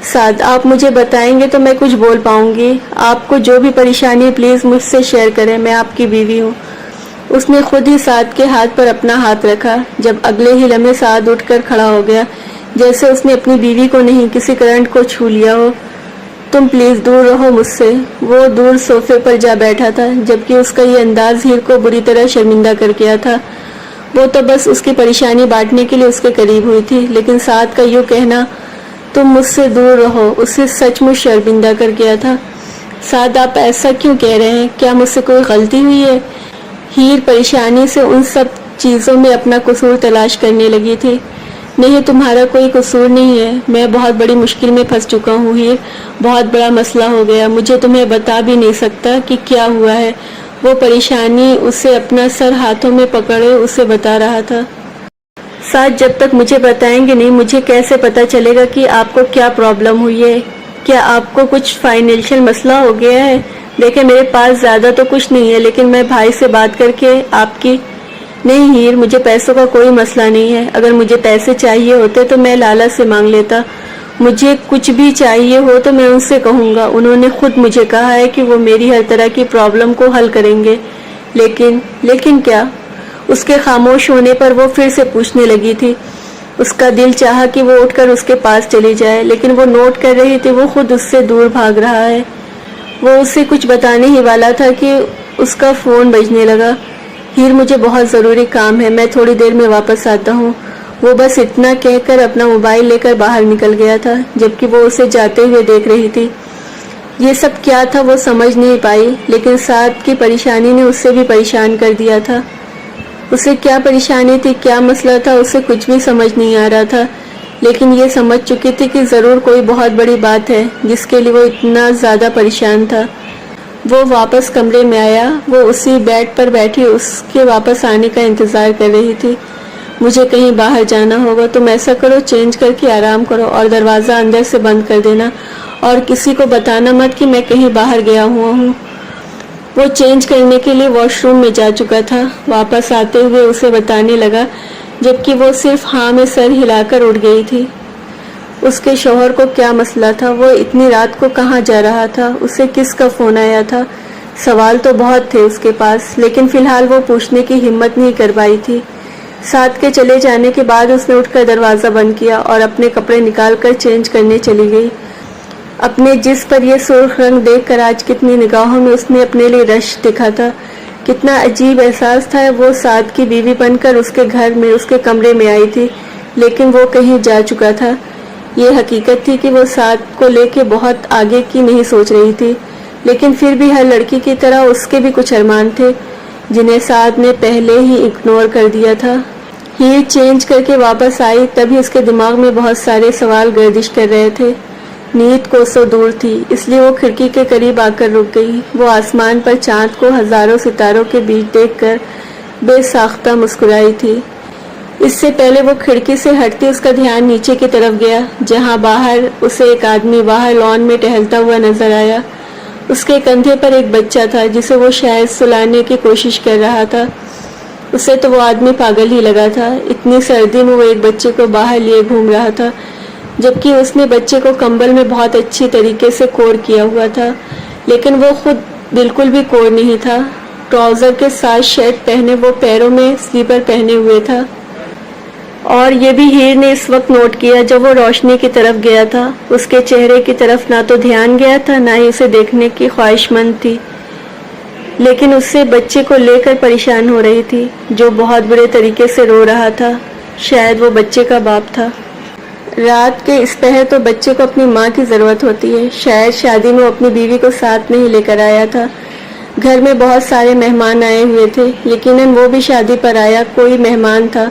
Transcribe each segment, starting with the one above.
سعد آپ مجھے بتائیں گے تو میں کچھ بول پاؤں گی. آپ کو جو بھی پریشانی ہے پلیز مجھ سے شیئر کریں, میں آپ کی بیوی ہوں. اس نے خود ہی سعد کے ہاتھ پر اپنا ہاتھ رکھا. جب اگلے ہی لمحے سعد اٹھ کر کھڑا ہو گیا جیسے اس نے اپنی بیوی کو نہیں کسی کرنٹ کو چھو لیا ہو. تم پلیز دور رہو مجھ سے. وہ دور صوفے پر جا بیٹھا تھا جبکہ اس کا یہ انداز ہیر کو بری طرح شرمندہ کر گیا تھا. وہ تو بس اس کی پریشانی بانٹنے کے لیے اس کے قریب ہوئی تھی, لیکن سعد کا یوں کہنا تم مجھ سے دور رہو اسے سچ مچ شرمندہ کر گیا تھا. سعد آپ ایسا کیوں کہہ رہے ہیں؟ کیا مجھ سے کوئی غلطی ہوئی ہے؟ ہیر پریشانی سے ان سب چیزوں میں اپنا قصور تلاش کرنے لگی تھی. نہیں تمہارا کوئی قصور نہیں ہے. میں بہت بڑی مشکل میں پھنس چکا ہوں ہیر, بہت بڑا مسئلہ ہو گیا. مجھے تمہیں بتا بھی نہیں سکتا کہ کیا ہوا ہے. وہ پریشانی اسے اپنا سر ہاتھوں میں پکڑے اسے بتا رہا تھا. سعد جب تک مجھے بتائیں گے نہیں مجھے کیسے پتا چلے گا کہ آپ کو کیا پرابلم ہوئی ہے؟ کیا آپ کو کچھ فائنینشیل مسئلہ ہو گیا ہے؟ دیکھیں میرے پاس زیادہ تو کچھ نہیں ہے, لیکن میں بھائی سے بات کر کے آپ کی. نہیں ہیر, مجھے پیسوں کا کوئی مسئلہ نہیں ہے. اگر مجھے پیسے چاہیے ہوتے تو میں لالا سے مانگ لیتا. مجھے کچھ بھی چاہیے ہو تو میں ان سے کہوں گا. انہوں نے خود مجھے کہا ہے کہ وہ میری ہر طرح کی پرابلم کو حل کریں گے. لیکن کیا؟ اس کے خاموش ہونے پر وہ پھر سے پوچھنے لگی تھی. اس کا دل چاہا کہ وہ اٹھ کر اس کے پاس چلی جائے, لیکن وہ نوٹ کر رہی تھی وہ خود اس سے دور بھاگ رہا ہے. وہ اسے کچھ بتانے ہی والا تھا کہ اس کا فون بجنے لگا. ہیر مجھے بہت ضروری کام ہے, میں تھوڑی دیر میں واپس آتا ہوں. وہ بس اتنا کہہ کر اپنا موبائل لے کر باہر نکل گیا تھا جبکہ وہ اسے جاتے ہوئے دیکھ رہی تھی. یہ سب کیا تھا وہ سمجھ نہیں پائی, لیکن سعد کی پریشانی نے اسے بھی پریشان کر دیا تھا. اسے کیا پریشانی تھی, کیا مسئلہ تھا, اسے کچھ بھی سمجھ نہیں آ رہا تھا. لیکن یہ سمجھ چکی تھی کہ ضرور کوئی بہت بڑی بات ہے جس کے لیے وہ اتنا زیادہ پریشان تھا. وہ واپس کمرے میں آیا. وہ اسی بیڈ پر بیٹھی اس کے واپس آنے کا انتظار کر رہی تھی. مجھے کہیں باہر جانا ہوگا, تم ایسا کرو چینج کر کے آرام کرو اور دروازہ اندر سے بند کر دینا, اور کسی کو بتانا مت کہ میں کہیں باہر گیا ہوا ہوں. وہ چینج کرنے کے لیے واش روم میں جا چکا تھا. واپس آتے ہوئے اسے بتانے لگا جبکہ وہ صرف ہاں میں سر ہلا کر اٹھ گئی تھی. اس کے شوہر کو کیا مسئلہ تھا؟ وہ اتنی رات کو کہاں جا رہا تھا؟ اسے کس کا فون آیا تھا؟ سوال تو بہت تھے اس کے پاس, لیکن فی الحال وہ پوچھنے کی ہمت نہیں کر پائی تھی. سعد کے چلے جانے کے بعد اس نے اٹھ کر دروازہ بند کیا اور اپنے کپڑے نکال کر چینج کرنے چلی گئی. اپنے جس پر یہ سرخ رنگ دیکھ کر آج کتنی نگاہوں میں اس نے اپنے لیے رش دیکھا تھا. کتنا عجیب احساس تھا. وہ سعد کی بیوی بن کر اس کے گھر میں اس کے کمرے میں آئی تھی, لیکن وہ کہیں جا چکا تھا. یہ حقیقت تھی کہ وہ سعد کو لے کے بہت آگے کی نہیں سوچ رہی تھی, لیکن پھر بھی ہر لڑکی کی طرح اس کے بھی کچھ ارمان تھے جنہیں سعد نے پہلے ہی اگنور کر دیا تھا. ہیر چینج کر کے واپس آئی تبھی اس کے دماغ میں بہت سارے سوال گردش کر رہے تھے. نیند کوسوں دور تھی اس لیے وہ کھڑکی کے قریب آ کر رک گئی. وہ آسمان پر چاند کو ہزاروں ستاروں کے بیچ دیکھ کر بے ساختہ مسکرائی تھی. اس سے پہلے وہ کھڑکی سے ہٹتی اس کا دھیان نیچے کی طرف گیا جہاں باہر اسے ایک آدمی باہر لان میں ٹہلتا ہوا نظر آیا. اس کے کندھے پر ایک بچہ تھا جسے وہ شاید سلانے کی کوشش کر رہا تھا. اسے تو وہ آدمی پاگل ہی لگا تھا. اتنی سردی میں وہ ایک بچے کو باہر لیے گھوم رہا تھا جبکہ اس نے بچے کو کمبل میں بہت اچھی طریقے سے کور کیا ہوا تھا, لیکن وہ خود بالکل بھی کور نہیں تھا. ٹراؤزر کے ساتھ شرٹ پہنے وہ پیروں میں سلیپر پہنے ہوئے تھا. اور یہ بھی ہیر نے اس وقت نوٹ کیا جب وہ روشنی کی طرف گیا تھا. اس کے چہرے کی طرف نہ تو دھیان گیا تھا نہ ہی اسے دیکھنے کی خواہش مند تھی, لیکن اس سے بچے کو لے کر پریشان ہو رہی تھی جو بہت برے طریقے سے رو رہا تھا. شاید وہ بچے کا باپ تھا. رات کے اس پہر تو بچے کو اپنی ماں کی ضرورت ہوتی ہے. شاید شادی میں وہ اپنی بیوی کو ساتھ نہیں لے کر آیا تھا. گھر میں بہت سارے مہمان آئے ہوئے تھے. یقیناً وہ بھی شادی پر آیا کوئی مہمان تھا.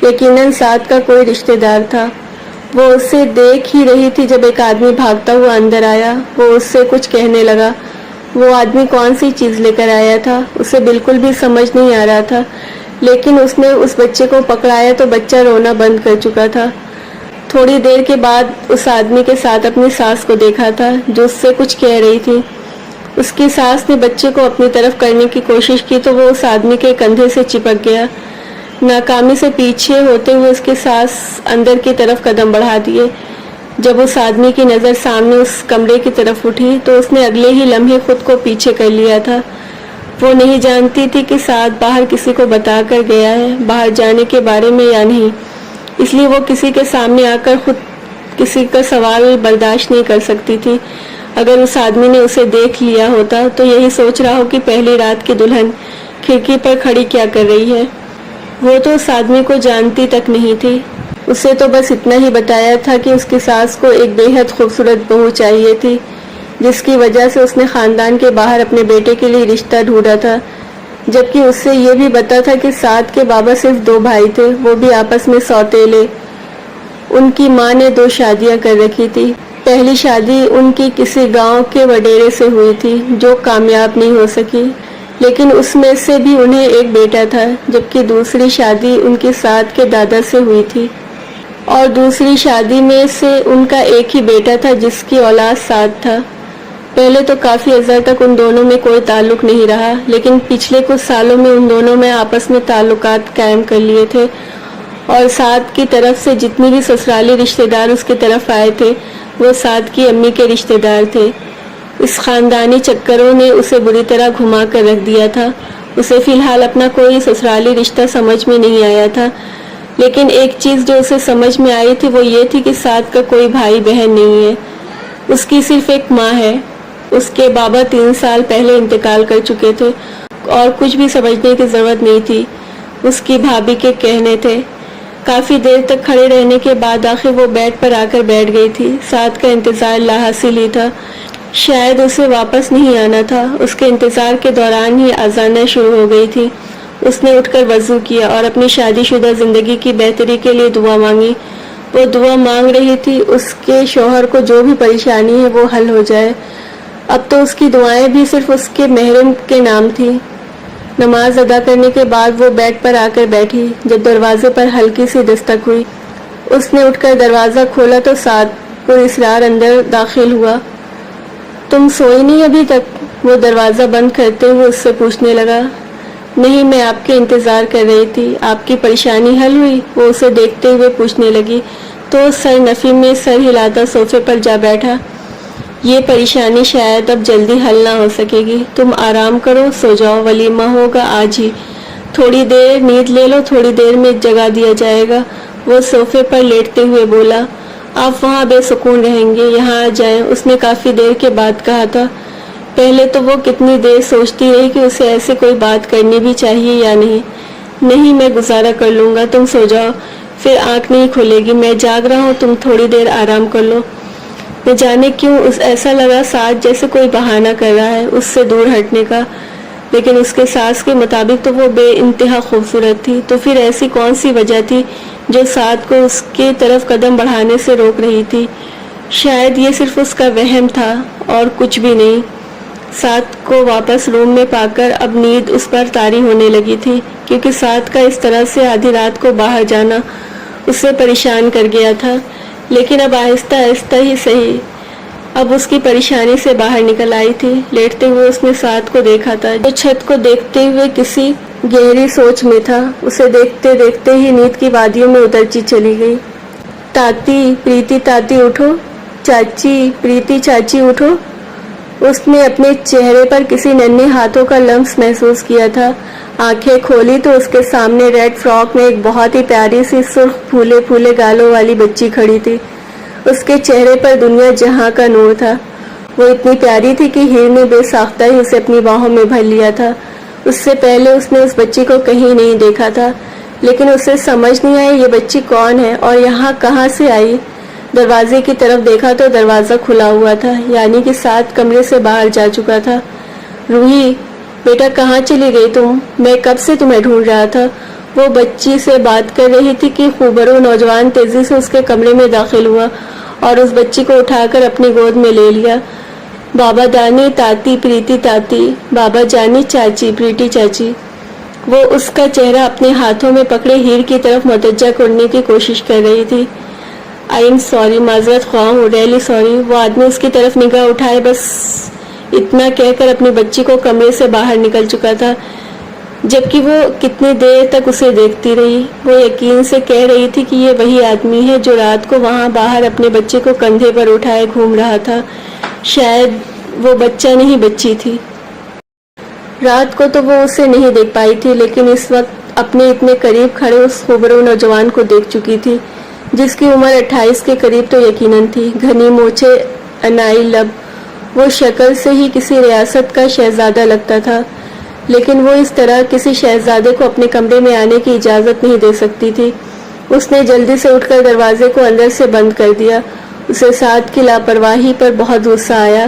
یقیناً سعد کا کوئی رشتہ دار تھا. وہ اسے دیکھ ہی رہی تھی جب ایک آدمی بھاگتا ہوا اندر آیا. وہ اس سے کچھ کہنے لگا. وہ آدمی کون سی چیز لے کر آیا تھا اسے بالکل بھی سمجھ نہیں آ رہا تھا, لیکن اس نے اس بچے کو پکڑایا تو بچہ رونا بند کر چکا تھا. تھوڑی دیر کے بعد اس آدمی کے ساتھ اپنی ساس کو دیکھا تھا جو اس سے کچھ کہہ رہی تھی. اس کی ساس نے بچے کو اپنی طرف کرنے کی کوشش کی تو وہ اس آدمی کے کندھے سے چپک گیا. ناکامی سے پیچھے ہوتے ہوئے اس کی ساس اندر کی طرف قدم بڑھا دیے. جب اس آدمی کی نظر سامنے اس کمرے کی طرف اٹھی تو اس نے اگلے ہی لمحے خود کو پیچھے کر لیا تھا۔ وہ نہیں جانتی تھی کہ سعد باہر کسی کو بتا کر گیا ہے باہر جانے کے بارے میں یا نہیں، اس لیے وہ کسی کے سامنے آ کر خود کسی کا سوال برداشت نہیں کر سکتی تھی۔ اگر اس آدمی نے اسے دیکھ لیا ہوتا تو یہی سوچ رہا ہو کہ پہلی رات کی دلہن کھڑکی پر کھڑی کیا کر رہی ہے۔ وہ تو اس آدمی کو جانتی تک نہیں تھی، اسے تو بس اتنا ہی بتایا تھا کہ اس کی ساس کو ایک بے حد خوبصورت بہو چاہیے تھی، جس کی وجہ سے اس نے خاندان کے باہر اپنے بیٹے کے لیے رشتہ ڈھونڈا تھا، جبکہ اس سے یہ بھی پتا تھا کہ سعد کے بابا صرف 2 بھائی تھے، وہ بھی آپس میں سوتیلے۔ ان کی ماں نے 2 شادیاں کر رکھی تھی۔ پہلی شادی ان کی کسی گاؤں کے وڈیرے سے ہوئی تھی جو کامیاب نہیں ہو سکی، لیکن اس میں سے بھی انہیں ایک بیٹا تھا، جبکہ دوسری شادی ان کے سعد کے دادا سے ہوئی تھی، اور دوسری شادی میں سے ان کا ایک ہی بیٹا تھا جس کی اولاد سعد تھا۔ پہلے تو کافی عرصہ تک ان دونوں میں کوئی تعلق نہیں رہا، لیکن پچھلے کچھ سالوں میں ان دونوں میں آپس میں تعلقات قائم کر لیے تھے، اور سعد کی طرف سے جتنی بھی سسرالی رشتہ دار اس کی طرف آئے تھے وہ سعد کی امی کے رشتہ دار تھے۔ اس خاندانی چکروں نے اسے بری طرح گھما کر رکھ دیا تھا۔ اسے فی الحال اپنا کوئی سسرالی رشتہ سمجھ میں نہیں آیا تھا، لیکن ایک چیز جو اسے سمجھ میں آئی تھی وہ یہ تھی کہ سعد کا کوئی بھائی بہن نہیں ہے، اس کی صرف ایک ماں ہے۔ اس کے بابا 3 سال پہلے انتقال کر چکے تھے اور کچھ بھی سمجھنے کی ضرورت نہیں تھی، اس کی بھابھی کے کہنے تھے۔ کافی دیر تک کھڑے رہنے کے بعد آخر وہ بیڈ پر آ کر بیٹھ گئی تھی۔ سعد کا انتظار لاحاصل ہی تھا، شاید اسے واپس نہیں آنا تھا۔ اس کے انتظار کے دوران ہی اذانیں شروع ہو گئی تھی۔ اس نے اٹھ کر وضو کیا اور اپنی شادی شدہ زندگی کی بہتری کے لیے دعا مانگی۔ وہ دعا مانگ رہی تھی اس کے شوہر کو جو بھی پریشانی ہے وہ حل ہو جائے۔ اب تو اس کی دعائیں بھی صرف اس کے محرم کے نام تھی۔ نماز ادا کرنے کے بعد وہ بیڈ پر آ کر بیٹھی، جب دروازے پر ہلکی سی دستک ہوئی۔ اس نے اٹھ کر دروازہ کھولا تو سعد پراسرار اندر داخل ہوا۔ تم سوئی نہیں ابھی تک؟ وہ دروازہ بند کرتے ہوئے اس سے پوچھنے لگا۔ نہیں، میں آپ کے انتظار کر رہی تھی۔ آپ کی پریشانی حل ہوئی؟ وہ اسے دیکھتے ہوئے پوچھنے لگی تو سر نفی میں سر ہلاتا صوفے پر جا بیٹھا۔ یہ پریشانی شاید اب جلدی حل نہ ہو سکے گی، تم آرام کرو، سو جاؤ، ولیمہ ہوگا آج ہی، تھوڑی دیر نیند لے لو، تھوڑی دیر میں جگا دیا جائے گا۔ وہ صوفے پر لیٹتے ہوئے بولا۔ آپ وہاں بے سکون رہیں گے، یہاں آ جائیں، اس نے کافی دیر کے بعد کہا تھا۔ پہلے تو وہ کتنی دیر سوچتی رہی کہ اسے ایسے کوئی بات کرنی بھی چاہیے یا نہیں۔ نہیں، میں گزارا کر لوں گا، تم سو جاؤ، پھر آنکھ نہیں کھلے گی، میں جاگ رہا ہوں، تم تھوڑی دیر آرام کر لو۔ نہ جانے کیوں ایسا لگا سعد جیسے کوئی بہانہ کر رہا ہے اس سے دور ہٹنے کا، لیکن اس کے ساس کے مطابق تو وہ بے انتہا خوبصورت تھی، تو پھر ایسی کون سی وجہ تھی جو سعد کو اس کی طرف قدم بڑھانے سے روک رہی تھی؟ شاید یہ صرف اس کا وہم تھا اور کچھ بھی نہیں۔ سعد کو واپس روم میں پا کر اب نیند اس پر طاری ہونے لگی تھی، کیونکہ سعد کا اس طرح سے آدھی رات کو باہر جانا اسے پریشان کر گیا تھا، لیکن اب آہستہ آہستہ ہی صحیح اب اس کی پریشانی سے باہر نکل آئی تھی۔ لیٹتے ہوئے اس نے سعد کو دیکھا تھا جو چھت کو دیکھتے ہوئے کسی گہری سوچ میں تھا۔ اسے دیکھتے دیکھتے ہی نیند کی وادیوں میں اترتی چلی گئی۔ تاتی، پریتی تاتی اٹھو، چاچی، پریتی چاچی اٹھو۔ اس نے اپنے چہرے پر کسی ننھے ہاتھوں کا لمس محسوس کیا تھا۔ آنکھیں کھولی تو اس کے سامنے ریڈ فراک میں ایک بہت ہی پیاری سی سرخ پھولے پھولے گالوں والی بچی کھڑی تھی۔ اس کے چہرے پر دنیا جہاں کا نور تھا۔ وہ اتنی پیاری تھی کہ ہیر نے بے ساختہ ہی اسے اپنی باہوں میں بھر لیا تھا۔ اس سے پہلے اس نے اس بچی کو کہیں نہیں دیکھا تھا، لیکن اسے سمجھ نہیں آئی یہ بچی کون ہے اور یہاں کہاں سے آئی۔ دروازے کی طرف دیکھا تو دروازہ کھلا ہوا تھا، یعنی کہ سعد کمرے سے باہر جا چکا تھا۔ روحی بیٹا کہاں چلی گئی تم؟ میں کب سے تمہیں ڈھونڈ رہا تھا۔ وہ بچی سے بات کر رہی تھی کہ خوبرو نوجوان تیزی سے اس کے کمرے میں داخل ہوا اور اس بچی کو اٹھا کر اپنی گود میں لے لیا۔ بابا دانی، تاتی، پریتی تاتی، بابا جانی، چاچی، پریتی چاچی۔ وہ اس کا چہرہ اپنے ہاتھوں میں پکڑے ہیر کی طرف متوجہ کرنے کی کوشش کر رہی تھی۔ آئی ایم سوری، معذرت خواہ ہوں، ریئلی سوری۔ وہ آدمی اس کی طرف نگاہ اٹھائے بس اتنا کہہ کر اپنی بچی کو کمرے سے باہر نکل چکا تھا۔ جبکہ وہ کتنی دیر تک اسے دیکھتی رہی۔ وہ یقین سے کہہ رہی تھی کہ یہ وہی آدمی ہے جو رات کو وہاں باہر اپنے بچے کو کندھے پر اٹھائے گھوم رہا تھا۔ شاید وہ بچہ نہیں بچی تھی۔ رات کو تو وہ اسے نہیں دیکھ پائی تھی، لیکن اس وقت اپنے اتنے قریب کھڑے اس خوبرو نوجوان کو دیکھ چکی تھی، جس کی عمر 28 کے قریب تو یقیناً تھی۔ گھنی مونچھیں، انائی لب، وہ شکل سے ہی کسی ریاست کا شہزادہ لگتا تھا، لیکن وہ اس طرح کسی شہزادے کو اپنے کمرے میں آنے کی اجازت نہیں دے سکتی تھی۔ اس نے جلدی سے اٹھ کر دروازے کو اندر سے بند کر دیا۔ اسے سعد کی لاپرواہی پر بہت غصہ آیا۔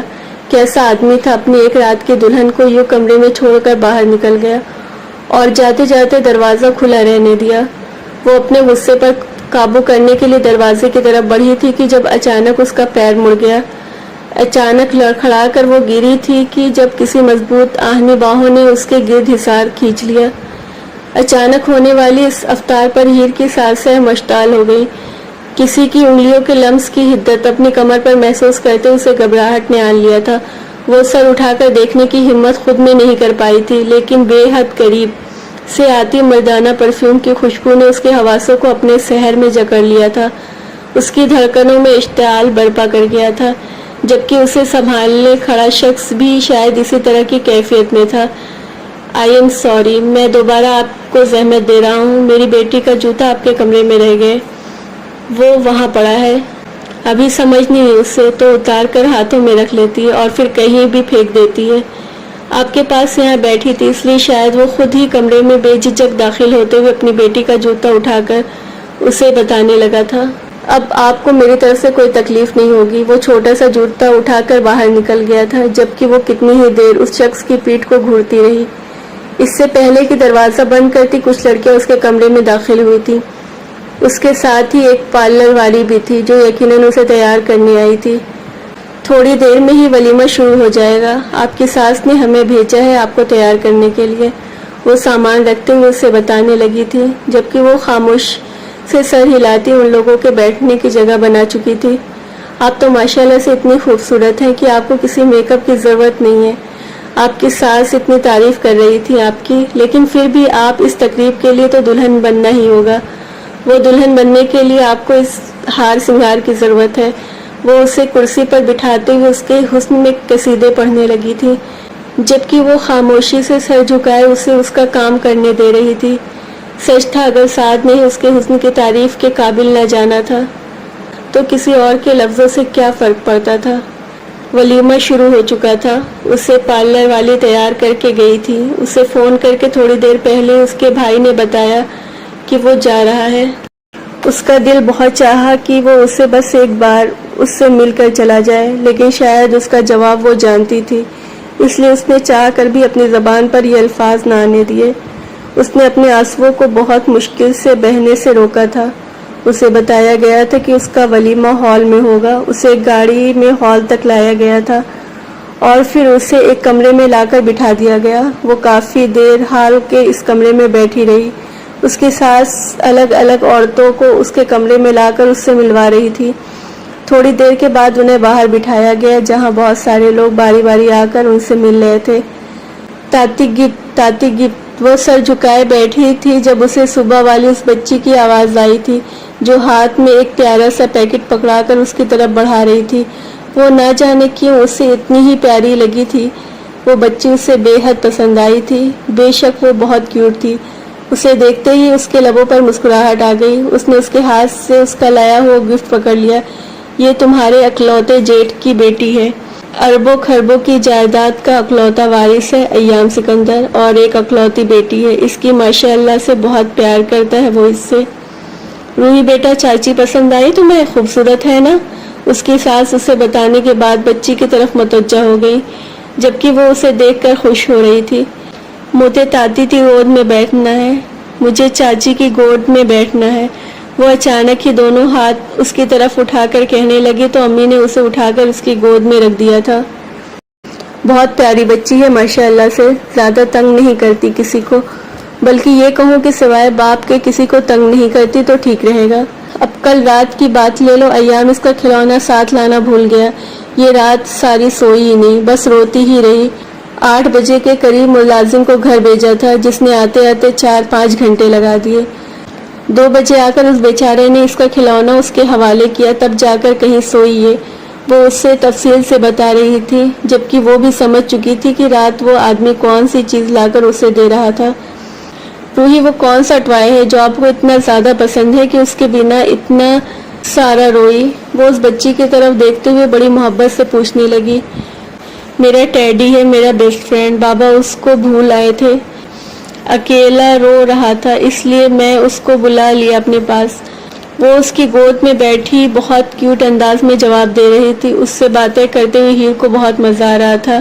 کیسا آدمی تھا، اپنی ایک رات کی دلہن کو یوں کمرے میں چھوڑ کر باہر نکل گیا اور جاتے جاتے دروازہ کھلا رہنے دیا۔ وہ اپنے غصے پر قابو کرنے کے لیے دروازے کی طرف بڑھی تھی کہ جب اچانک اس کا پیر مڑ گیا۔ اچانک لڑکھڑا کر وہ گری تھی کہ جب کسی مضبوط آہنی باہوں نے اس کے گرد حصار کھینچ لیا۔ اچانک ہونے والی اس افطار پر ہیر کی سانسیں مشتعل ہو گئی۔ کسی کی انگلیوں کے لمس کی حدت اپنی کمر پر محسوس کرتے اسے گھبراہٹ نے آن لیا تھا۔ وہ سر اٹھا کر دیکھنے کی ہمت خود میں نہیں کر پائی تھی، لیکن بے حد قریب سے آتی مردانہ پرفیوم کی خوشبو نے اس کے حواسوں کو اپنے سحر میں جکڑ لیا تھا۔ اس کی دھڑکنوں میں اشتعال برپا کر گیا تھا، جبکہ اسے سنبھالنے کھڑا شخص بھی شاید اسی طرح کی کیفیت میں تھا۔ آئی ایم سوری، میں دوبارہ آپ کو زحمت دے رہا ہوں۔ میری بیٹی کا جوتا آپ کے کمرے میں رہ گئے، وہ وہاں پڑا ہے۔ ابھی سمجھ نہیں اسے تو اتار کر ہاتھوں میں رکھ لیتی ہے اور پھر کہیں بھی پھینک دیتی ہے۔ آپ کے پاس یہاں بیٹھی تھی، اس لیے شاید وہ خود ہی کمرے میں بے جھجک داخل ہوتے ہوئے اپنی بیٹی کا جوتا اٹھا کر اسے بتانے لگا تھا۔ اب آپ کو میری طرف سے کوئی تکلیف نہیں ہوگی۔ وہ چھوٹا سا جوتا اٹھا کر باہر نکل گیا تھا، جبکہ وہ کتنی ہی دیر اس شخص کی پیٹھ کو گھورتی رہی۔ اس سے پہلے کہ دروازہ بند کرتی کچھ لڑکیاں اس کے کمرے میں داخل ہوئی تھیں۔ اس کے ساتھ ہی ایک پارلر والی بھی تھی جو یقیناً اسے تیار کرنے آئی تھی۔ تھوڑی دیر میں ہی ولیمہ شروع ہو جائے گا، آپ کی ساس نے ہمیں بھیجا ہے آپ کو تیار کرنے کے لیے، وہ سامان رکھتے ہوئے اسے بتانے لگی تھی، جبکہ وہ خاموش سے سر ہلاتی ان لوگوں کے بیٹھنے کی جگہ بنا چکی تھی۔ آپ تو ماشاءاللہ سے اتنی خوبصورت ہیں کہ آپ کو کسی میک اپ کی ضرورت نہیں ہے۔ آپ کی ساس اتنی تعریف کر رہی تھی آپ کی، لیکن پھر بھی آپ اس تقریب کے لیے تو دلہن بننا ہی ہوگا۔ وہ دلہن بننے کے لیے آپ کو اس ہار سنگار کی ضرورت ہے۔ وہ اسے کرسی پر بٹھاتے ہوئے اس کے حسن میں قصیدے پڑھنے لگی تھی، جبکہ وہ خاموشی سے سر جھکائے اسے اس کا کام کرنے دے رہی تھی۔ سچ تھا اگر سعد نے اس کے حسن کی تعریف کے قابل نہ جانا تھا تو کسی اور کے لفظوں سے کیا فرق پڑتا تھا۔ ولیمہ شروع ہو چکا تھا۔ اسے پارلر والی تیار کر کے گئی تھی۔ اسے فون کر کے تھوڑی دیر پہلے اس کے بھائی نے بتایا کہ وہ جا رہا ہے۔ اس کا دل بہت چاہا کہ وہ اسے بس ایک بار اس سے مل کر چلا جائے، لیکن شاید اس کا جواب وہ جانتی تھی، اس لیے اس نے چاہ کر بھی اپنی زبان پر یہ الفاظ نہ آنے دیے۔ اس نے اپنے آنسوؤں کو بہت مشکل سے بہنے سے روکا تھا۔ اسے بتایا گیا تھا کہ اس کا ولیمہ ہال میں ہوگا۔ اسے ایک گاڑی میں ہال تک لایا گیا تھا اور پھر اسے ایک کمرے میں لا کر بٹھا دیا گیا۔ وہ کافی دیر ہال کے اس کمرے میں بیٹھی رہی۔ اس کی ساس الگ الگ عورتوں کو اس کے کمرے میں لا کر اس سے ملوا رہی تھی۔ تھوڑی دیر کے بعد انہیں باہر بٹھایا گیا، جہاں بہت سارے لوگ باری باری آ کر ان سے مل رہے تھے۔ تاتی گفت، وہ سر جھکائے بیٹھی تھی جب اسے صبح والی اس بچی کی آواز آئی تھی جو ہاتھ میں ایک پیارا سا پیکٹ پکڑا کر اس کی طرف بڑھا رہی تھی۔ وہ نہ جانے کیوں اسے اتنی ہی پیاری لگی تھی۔ وہ بچی اسے بے حد پسند آئی تھی۔ بے شک وہ بہت کیوٹ تھی۔ اسے دیکھتے ہی اس کے لبوں پر مسکراہٹ آ گئی۔ اس نے اس کے ہاتھ سے اس کا لایا ہوا گفٹ پکڑ لیا۔ یہ تمہارے اکلوتے جیٹ کی بیٹی ہے۔ اربوں خربوں کی جائیداد کا اکلوتا وارث ہے ایام سکندر، اور ایک اکلوتی بیٹی ہے۔ اس کی ماشاءاللہ سے بہت پیار کرتا ہے وہ اس سے۔ روحی بیٹا، چاچی پسند آئی تمہیں؟ خوبصورت ہے نا؟ اس کی ساس اسے بتانے کے بعد بچی کی طرف متوجہ ہو گئی، جبکہ وہ اسے دیکھ کر خوش ہو رہی تھی۔ مجھے تاتی کی گود میں بیٹھنا ہے، مجھے چاچی کی گود میں بیٹھنا ہے۔ وہ اچانک ہی دونوں ہاتھ اس کی طرف اٹھا کر کہنے لگی تو امی نے اسے اٹھا کر اس کی گود میں رکھ دیا تھا۔ بہت پیاری بچی ہے ماشاءاللہ سے، زیادہ تنگ نہیں کرتی کسی کو، بلکہ یہ کہوں کہ سوائے باپ کے کسی کو تنگ نہیں کرتی تو ٹھیک رہے گا۔ اب کل رات کی بات لے لو، ایام اس کا کھلونا ساتھ لانا بھول گیا۔ یہ رات ساری سوئی ہی نہیں، بس روتی ہی رہی۔ 8 بجے کے قریب ملازم کو گھر بھیجا تھا، جس نے آتے آتے 4-5 گھنٹے لگا دیے۔ 2 بجے آ کر اس بیچارے نے اس کا کھلونا اس کے حوالے کیا، تب جا کر کہیں سوئی ہے۔ وہ اس سے تفصیل سے بتا رہی تھی، جبکہ وہ بھی سمجھ چکی تھی کہ رات وہ آدمی کون سی چیز لا کر اسے دے رہا تھا۔ روحی، وہ کون سا ٹوائے ہے جو آپ کو اتنا زیادہ پسند ہے کہ اس کے بنا اتنا سارا روئی؟ وہ اس بچی کی طرف دیکھتے ہوئے بڑی محبت سے پوچھنے لگی۔ میرا ٹیڈی ہے، میرا بیسٹ فرینڈ، بابا اس کو بھول آئے تھے، اکیلا رو رہا تھا، اس لیے میں اس کو بلا لیا اپنے پاس۔ وہ اس کی گود میں بیٹھی بہت کیوٹ انداز میں جواب دے رہی تھی۔ اس سے باتیں کرتے ہوئے ہیر کو بہت مزہ آ رہا تھا۔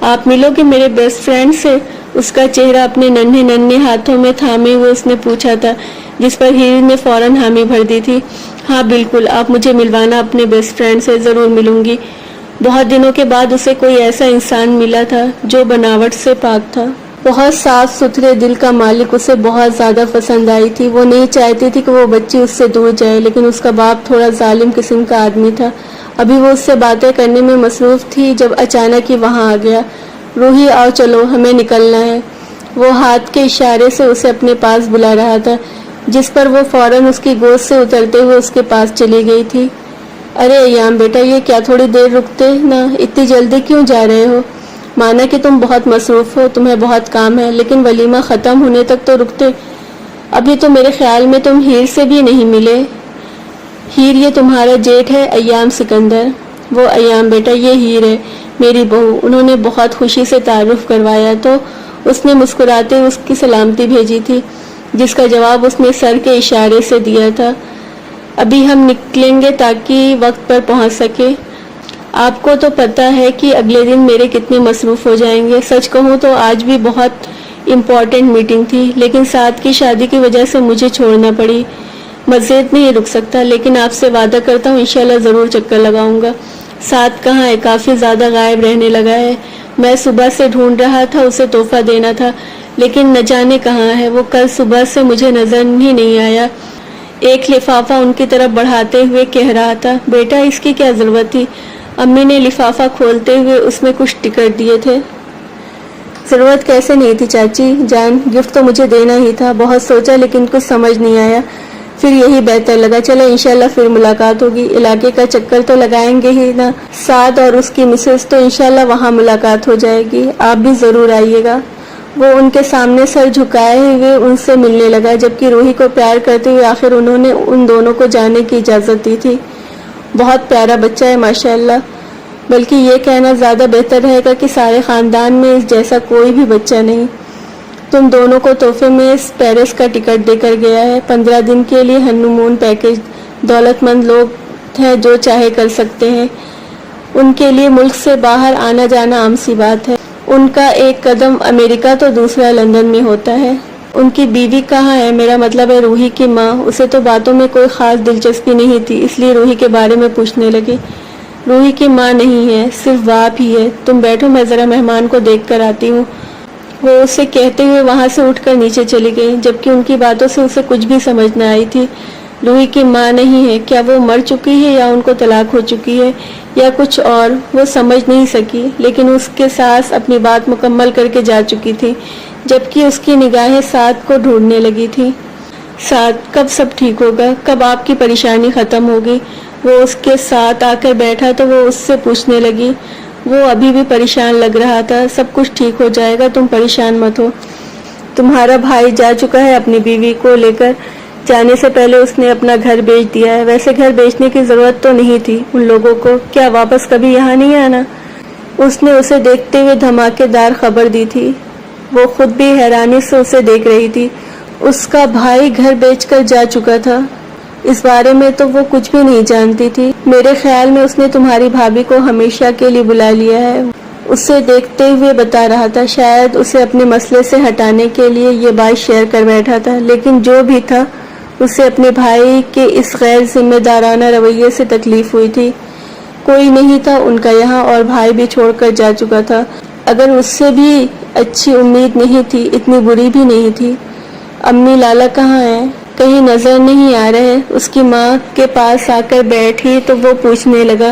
آپ ملو گے میرے بیسٹ فرینڈ سے؟ اس کا چہرہ اپنے ننھے ننھے ہاتھوں میں تھامے ہوئے اس نے پوچھا تھا، جس پر ہیر نے فوراً حامی بھر دی تھی۔ ہاں بالکل، آپ مجھے ملوانا اپنے بیسٹ فرینڈ سے، ضرور ملوں گی۔ بہت دنوں کے بعد اسے کوئی ایسا انسان ملا تھا جو بناوٹ سے پاک تھا۔ بہت صاف ستھرے دل کا مالک اسے بہت زیادہ پسند آئی تھی۔ وہ نہیں چاہتی تھی کہ وہ بچی اس سے دور جائے، لیکن اس کا باپ تھوڑا ظالم قسم کا آدمی تھا۔ ابھی وہ اس سے باتیں کرنے میں مصروف تھی جب اچانک ہی وہاں آ گیا۔ روحی آؤ چلو، ہمیں نکلنا ہے۔ وہ ہاتھ کے اشارے سے اسے اپنے پاس بلا رہا تھا، جس پر وہ فوراً اس کی گود سے اترتے ہوئے اس کے پاس چلی گئی تھی۔ ارے ایام بیٹا، یہ کیا تھوڑی دیر رکتے نا، اتنی جلدی کیوں جا رہے ہو؟ مانا کہ تم بہت مصروف ہو، تمہیں بہت کام ہے، لیکن ولیمہ ختم ہونے تک تو رکتے۔ ابھی تو میرے خیال میں تم ہیر سے بھی نہیں ملے۔ ہیر، یہ تمہارا جیٹ ہے ایام سکندر۔ وہ ایام بیٹا، یہ ہیر ہے میری بہو، انہوں نے بہت خوشی سے تعارف کروایا تو اس نے مسکراتے اس کی سلامتی بھیجی تھی، جس کا جواب اس نے سر کے اشارے سے دیا تھا۔ ابھی ہم نکلیں گے تاکہ وقت پر پہنچ سکے۔ آپ کو تو پتہ ہے کہ اگلے دن میرے کتنے مصروف ہو جائیں گے۔ سچ کہوں تو آج بھی بہت امپورٹنٹ میٹنگ تھی، لیکن سعد کی شادی کی وجہ سے مجھے چھوڑنا پڑی۔ مزید نہیں رک سکتا، لیکن آپ سے وعدہ کرتا ہوں انشاءاللہ ضرور چکر لگاؤں گا۔ سعد کہاں ہے؟ کافی زیادہ غائب رہنے لگا ہے۔ میں صبح سے ڈھونڈ رہا تھا، اسے تحفہ دینا تھا، لیکن نہ جانے کہاں ہے۔ وہ کل صبح سے مجھے نظر ہی نہیں آیا۔ ایک لفافہ ان کی طرف بڑھاتے ہوئے کہہ رہا تھا، بیٹا اس کی کیا ضرورت تھی؟ امی نے لفافہ کھولتے ہوئے اس میں کچھ ٹکٹ دیے تھے۔ ضرورت کیسے نہیں تھی چاچی جان، گفٹ تو مجھے دینا ہی تھا۔ بہت سوچا لیکن کچھ سمجھ نہیں آیا، پھر یہی بہتر لگا۔ چلو انشاءاللہ پھر ملاقات ہوگی، علاقے کا چکر تو لگائیں گے ہی نا۔ سعد اور اس کی مسز تو انشاءاللہ وہاں ملاقات ہو جائے گی، آپ بھی ضرور آئیے گا۔ وہ ان کے سامنے سر جھکائے ہوئے ان سے ملنے لگا، جبکہ روحی کو پیار کرتے ہوئے آخر انہوں نے ان دونوں کو جانے کی اجازت دی تھی۔ بہت پیارا بچہ ہے ماشاءاللہ، بلکہ یہ کہنا زیادہ بہتر رہے گا کہ سارے خاندان میں اس جیسا کوئی بھی بچہ نہیں۔ تم دونوں کو تحفے میں پیرس کا ٹکٹ دے کر گیا ہے، 15 دن کے لیے ہنی مون پیکج۔ دولت مند لوگ ہیں جو چاہے کر سکتے ہیں، ان کے لیے ملک سے باہر آنا جانا عام سی بات ہے۔ ان کا ایک قدم امریکہ تو دوسرا لندن میں ہوتا ہے۔ ان کی بیوی کہاں ہے؟ میرا مطلب ہے روحی کی ماں۔ اسے تو باتوں میں کوئی خاص دلچسپی نہیں تھی، اس لیے روحی کے بارے میں پوچھنے لگے۔ روحی کی ماں نہیں ہے، صرف باپ ہی ہے۔ تم بیٹھو، میں ذرا مہمان کو دیکھ کر آتی ہوں۔ وہ اسے کہتے ہوئے وہاں سے اٹھ کر نیچے چلی گئی، جبکہ ان کی باتوں سے اسے کچھ بھی سمجھ نہ آئی تھی۔ روحی کی ماں نہیں ہے، کیا وہ مر چکی ہے یا ان کو طلاق ہو چکی ہے یا کچھ اور؟ وہ سمجھ نہیں سکی، لیکن اس کے ساس اپنی بات مکمل کر کے جا چکی تھی، جبکہ اس کی نگاہیں سعد کو ڈھونڈنے لگی تھی۔ سعد، کب سب ٹھیک ہوگا؟ کب آپ کی پریشانی ختم ہوگی؟ وہ اس کے ساتھ آ کر بیٹھا تو وہ اس سے پوچھنے لگی۔ وہ ابھی بھی پریشان لگ رہا تھا۔ سب کچھ ٹھیک ہو جائے گا، تم پریشان مت ہو۔ تمہارا بھائی جا چکا ہے اپنی بیوی کو لے کر، جانے سے پہلے اس نے اپنا گھر بیچ دیا ہے۔ ویسے گھر بیچنے کی ضرورت تو نہیں تھی ان لوگوں کو، کیا واپس کبھی یہاں نہیں آنا؟ اس نے اسے دیکھتے ہوئے دھماکے دار خبر دی تھی۔ وہ خود بھی حیرانی سے اسے دیکھ رہی تھی۔ اس کا بھائی گھر بیچ کر جا چکا تھا، اس بارے میں تو وہ کچھ بھی نہیں جانتی تھی۔ میرے خیال میں اس نے تمہاری بھابھی کو ہمیشہ کے لیے بلا لیا ہے، اسے دیکھتے ہوئے بتا رہا تھا۔ شاید اسے اپنے مسئلے سے ہٹانے کے لیے یہ بات شیئر کر بیٹھا تھا، لیکن جو بھی تھا اسے اپنے بھائی کے اس غیر ذمہ دارانہ رویے سے تکلیف ہوئی تھی۔ کوئی نہیں تھا ان کا یہاں، اور بھائی بھی چھوڑ کر جا چکا تھا۔ اگر اس سے بھی اچھی امید نہیں تھی، اتنی بری بھی نہیں تھی۔ امی لالا کہاں ہیں؟ کہیں نظر نہیں آ رہے۔ اس کی ماں کے پاس آ کر بیٹھی تو وہ پوچھنے لگا،